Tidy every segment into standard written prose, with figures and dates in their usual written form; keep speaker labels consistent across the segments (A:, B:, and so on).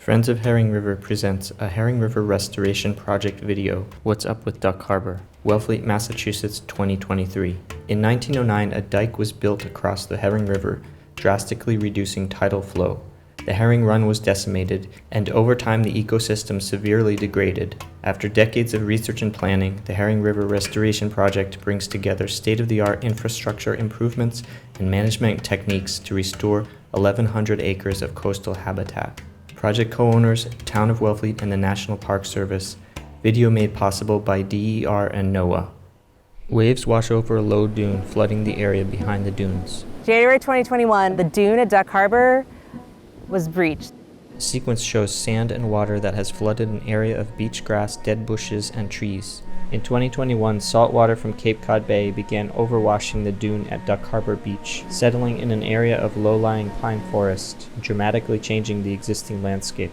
A: Friends of Herring River presents a Herring River Restoration Project video, What's Up with Duck Harbor, Wellfleet, Massachusetts, 2023. In 1909, a dike was built across the Herring River, drastically reducing tidal flow. The herring run was decimated, and over time the ecosystem severely degraded. After decades of research and planning, the Herring River Restoration Project brings together state-of-the-art infrastructure improvements and management techniques to restore 1,100 acres of coastal habitat. Project co-owners, Town of Wellfleet and the National Park Service. Video made possible by DER and NOAA. Waves wash over a low dune, flooding the area behind the dunes.
B: January 2021, the dune at Duck Harbor was breached.
A: The sequence shows sand and water that has flooded an area of beach grass, dead bushes, and trees. In 2021, salt water from Cape Cod Bay began overwashing the dune at Duck Harbor Beach, settling in an area of low-lying pine forest, dramatically changing the existing landscape.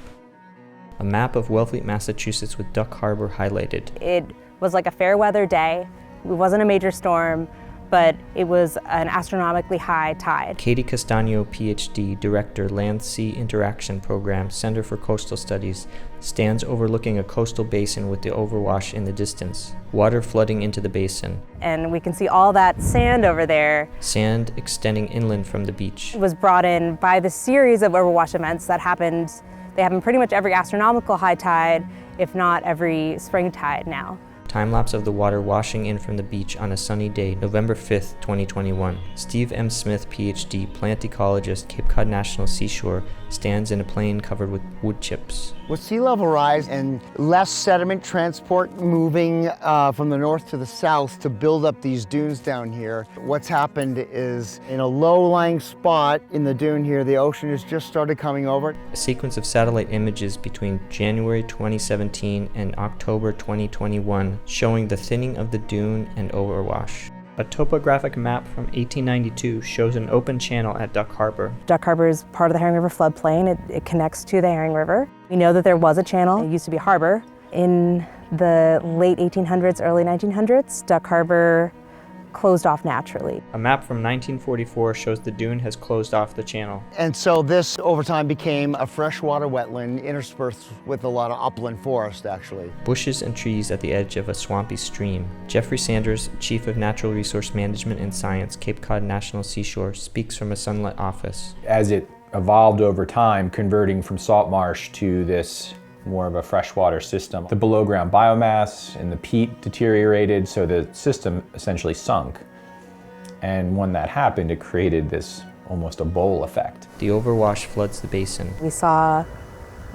A: A map of Wellfleet, Massachusetts with Duck Harbor highlighted.
B: It was like a fair weather day. It wasn't a major storm, but it was an astronomically high tide.
A: Katie Castagno, PhD, Director, Land-Sea Interaction Program, Center for Coastal Studies, stands overlooking a coastal basin with the overwash in the distance, water flooding into the basin.
B: And we can see all that sand over there.
A: Sand extending inland from the beach.
B: It was brought in by the series of overwash events that happened. They happen pretty much every astronomical high tide, if not every spring tide now.
A: Time-lapse of the water washing in from the beach on a sunny day, November 5th, 2021. Steve M. Smith, PhD, plant ecologist, Cape Cod National Seashore, stands in a plain covered with wood chips.
C: With sea level rise and less sediment transport moving from the north to the south to build up these dunes down here, what's happened is in a low-lying spot in the dune here, the ocean has just started coming over.
A: A sequence of satellite images between January 2017 and October 2021 showing the thinning of the dune and overwash. A topographic map from 1892 shows an open channel at Duck Harbor.
B: Duck Harbor is part of the Herring River floodplain. It connects to the Herring River. We know that there was a channel. It used to be a harbor. In the late 1800s, early 1900s, Duck Harbor closed off naturally.
A: A map from 1944 shows the dune has closed off the channel.
C: And so this over time became a freshwater wetland interspersed with a lot of upland forest actually.
A: Bushes and trees at the edge of a swampy stream. Jeffrey Sanders, Chief of Natural Resource Management and Science, Cape Cod National Seashore, speaks from a sunlit office.
D: As it evolved over time, converting from salt marsh to this more of a freshwater system. The below ground biomass and the peat deteriorated, so the system essentially sunk. And when that happened, it created this almost a bowl effect.
A: The overwash floods the basin.
B: We saw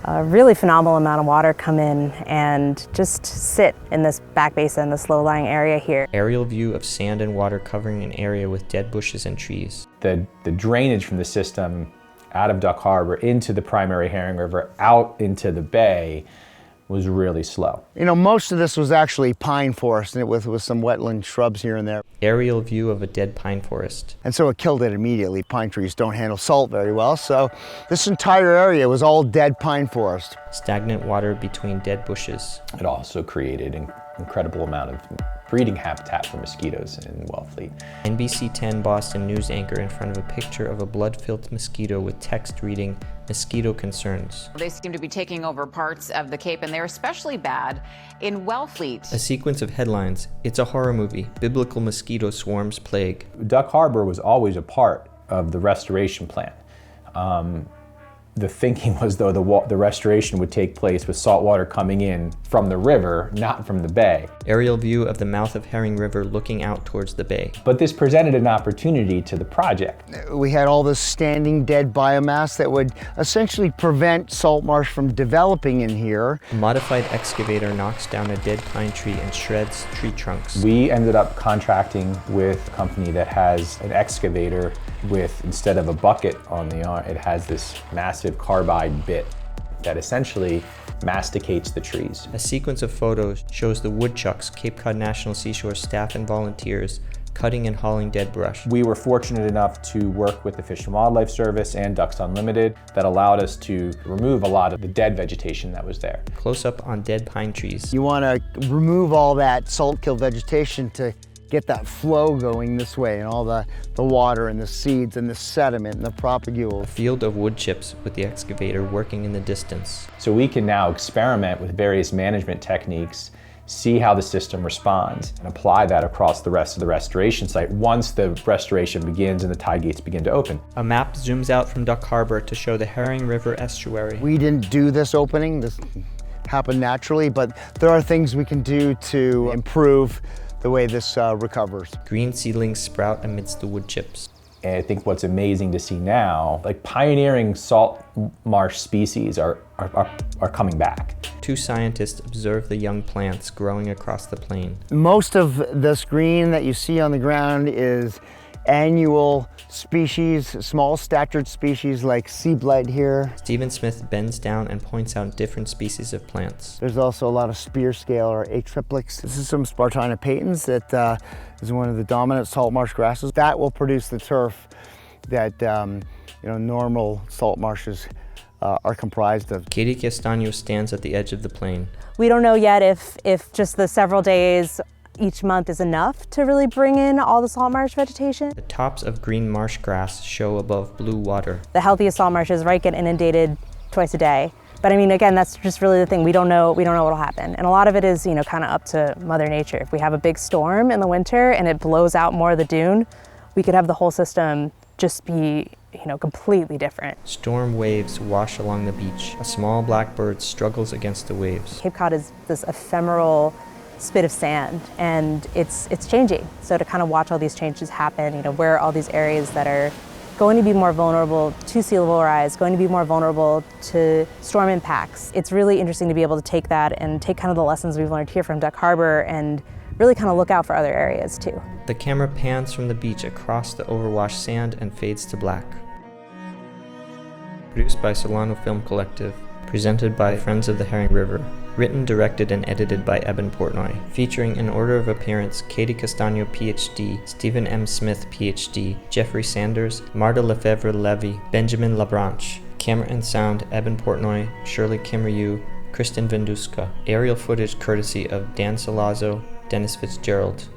B: a really phenomenal amount of water come in and just sit in this back basin, this low-lying area here.
A: Aerial view of sand and water covering an area with dead bushes and trees.
D: The drainage from the system out of Duck Harbor into the primary Herring River, out into the bay, was really slow.
C: You know, most of this was actually pine forest and with some wetland shrubs here and there.
A: Aerial view of a dead pine forest.
C: And so it killed it immediately. Pine trees don't handle salt very well, so this entire area was all dead pine forest.
A: Stagnant water between dead bushes.
D: It also created an incredible amount of breeding habitat for mosquitoes in Wellfleet.
A: NBC 10 Boston news anchor in front of a picture of a blood-filled mosquito with text reading, "Mosquito concerns."
E: They seem to be taking over parts of the Cape, and they're especially bad in Wellfleet.
A: A sequence of headlines, "It's a horror movie, biblical mosquito swarms plague."
D: Duck Harbor was always a part of the restoration plan. The thinking was, though, the restoration would take place with salt water coming in from the river, not from the bay.
A: Aerial view of the mouth of Herring River looking out towards the bay.
D: But this presented an opportunity to the project.
C: We had all this standing dead biomass that would essentially prevent salt marsh from developing in here.
A: A modified excavator knocks down a dead pine tree and shreds tree trunks.
D: We ended up contracting with a company that has an excavator with, instead of a bucket on the arm, it has this massive carbide bit that essentially masticates the trees.
A: A sequence of photos shows the woodchucks, Cape Cod National Seashore staff and volunteers, cutting and hauling dead brush.
D: We were fortunate enough to work with the Fish and Wildlife Service and Ducks Unlimited that allowed us to remove a lot of the dead vegetation that was there.
A: Close up on dead pine trees.
C: You want to remove all that salt-kill vegetation to get that flow going this way, and all the water and the seeds and the sediment and the propagules.
A: Field of wood chips with the excavator working in the distance.
D: So we can now experiment with various management techniques, see how the system responds, and apply that across the rest of the restoration site once the restoration begins and the tide gates begin to open.
A: A map zooms out from Duck Harbor to show the Herring River estuary.
C: We didn't do this opening, this happened naturally, but there are things we can do to improve the way this recovers.
A: Green seedlings sprout amidst the wood chips.
D: And I think what's amazing to see now, like pioneering salt marsh species are coming back.
A: Two scientists observe the young plants growing across the plain.
C: Most of this green that you see on the ground is annual species, small statured species like sea blight here.
A: Stephen Smith bends down and points out different species of plants.
C: There's also a lot of spear scale or atriplix. This is some Spartina patens that is one of the dominant salt marsh grasses. That will produce the turf that normal salt marshes are comprised of.
A: Katie Castaño stands at the edge of the plain.
B: We don't know yet if just the several days each month is enough to really bring in all the salt marsh vegetation.
A: The tops of green marsh grass show above blue water.
B: The healthiest salt marshes, right, get inundated twice a day. But I mean, again, that's just really the thing. We don't know what'll happen. And a lot of it is, kind of up to Mother Nature. If we have a big storm in the winter and it blows out more of the dune, we could have the whole system just be, completely different.
A: Storm waves wash along the beach. A small black bird struggles against the waves.
B: Cape Cod is this ephemeral spit of sand, and it's changing. So to kind of watch all these changes happen, where are all these areas that are going to be more vulnerable to sea level rise, going to be more vulnerable to storm impacts. It's really interesting to be able to take that and take kind of the lessons we've learned here from Duck Harbor and really kind of look out for other areas too.
A: The camera pans from the beach across the overwashed sand and fades to black. Produced by Solano Film Collective, presented by Friends of the Herring River. Written, directed, and edited by Eben Portnoy. Featuring in order of appearance Katie Castaño, PhD, Stephen M. Smith, PhD, Jeffrey Sanders, Marta Lefebvre-Levy, Benjamin Labranche. Camera and sound, Eben Portnoy, Shirley Kimmerew, Kristen Venduska. Aerial footage courtesy of Dan Salazzo, Dennis Fitzgerald.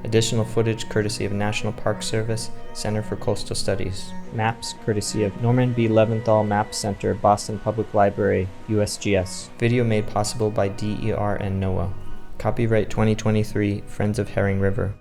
A: Additional footage courtesy of National Park Service, Center for Coastal Studies. Maps courtesy of Norman B. Leventhal Map Center, Boston Public Library, USGS. Video made possible by DER and NOAA. Copyright 2023, Friends of Herring River.